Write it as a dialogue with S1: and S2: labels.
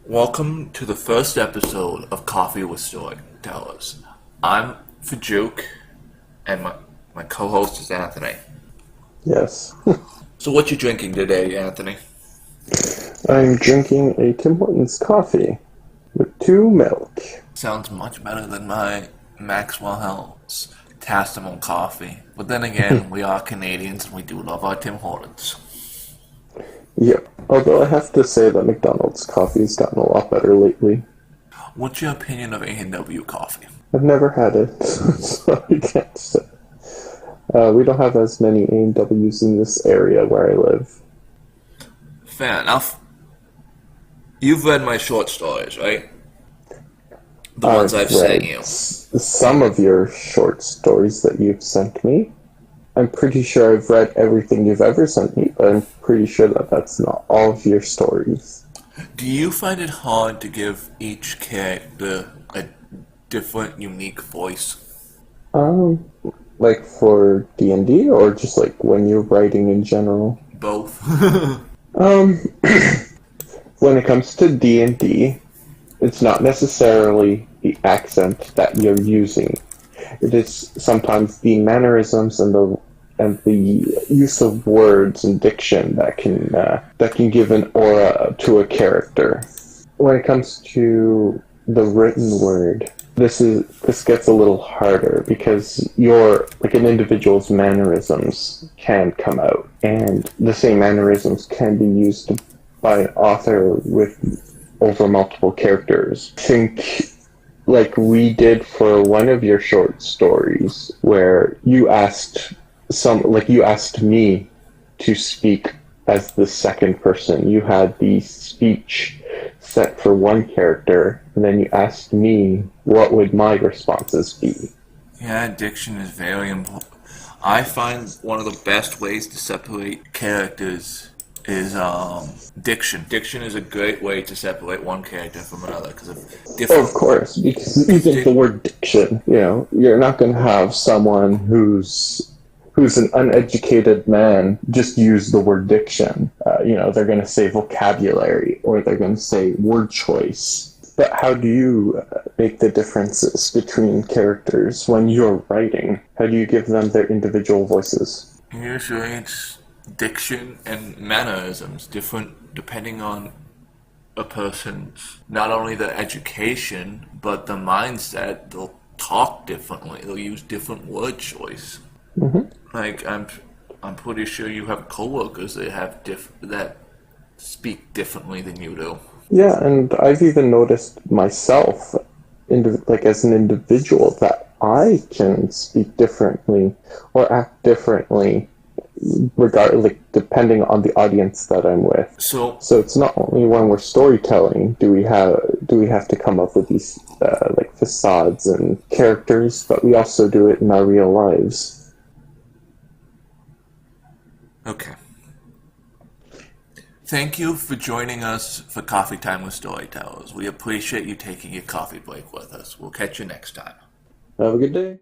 S1: Welcome to the first episode of Coffee with Storytellers. I'm Fjook, and my co-host is Anthony.
S2: Yes.
S1: So what you drinking today, Anthony?
S2: I'm drinking a Tim Hortons coffee with 2 milk.
S1: Sounds much better than my Maxwell House Tastimon coffee. But then again, we are Canadians and we do love our Tim Hortons.
S2: Yep. Although I have to say that McDonald's coffee's gotten a lot better lately.
S1: What's your opinion of A&W coffee?
S2: I've never had it, so I can't say. We don't have as many A&Ws in this area where I live.
S1: Fair enough. You've read my short stories, right? The ones I've sent you.
S2: Some of your short stories that you've sent me. I'm pretty sure I've read everything you've ever sent me, but I'm pretty sure that that's not all of your stories.
S1: Do you find it hard to give each character a different, unique voice?
S2: Like for D&D, or just like when you're writing in general?
S1: Both.
S2: When it comes to D&D, it's not necessarily the accent that you're using. It is sometimes the mannerisms and the use of words and diction that can give an aura to a character. When it comes to the written word, this gets a little harder because an individual's mannerisms can come out, and the same mannerisms can be used by an author over multiple characters. Think like we did for one of your short stories where you asked me to speak as the second person. You had the speech set for one character, and then you asked me what would my responses be.
S1: Yeah, diction is very important. I find one of the best ways to separate characters is diction. Diction is a great way to separate one character from another because of different.
S2: Of course, because even the word diction, you're not going to have someone who's an uneducated man just use the word diction. They're going to say vocabulary, or they're going to say word choice. But how do you make the differences between characters when you're writing? How do you give them their individual voices?
S1: Usually it's diction and mannerisms, different depending on a person's, not only their education, but the mindset. They'll talk differently. They'll use different word choice.
S2: Mm-hmm.
S1: Like, I'm pretty sure you have coworkers that have that speak differently than you do.
S2: Yeah, and I've even noticed myself, as an individual, that I can speak differently or act differently, depending on the audience that I'm with.
S1: So
S2: it's not only when we're storytelling do we have to come up with these facades and characters, but we also do it in our real lives.
S1: Okay. Thank you for joining us for Coffee Time with Storytellers. We appreciate you taking your coffee break with us. We'll catch you next time.
S2: Have a good day.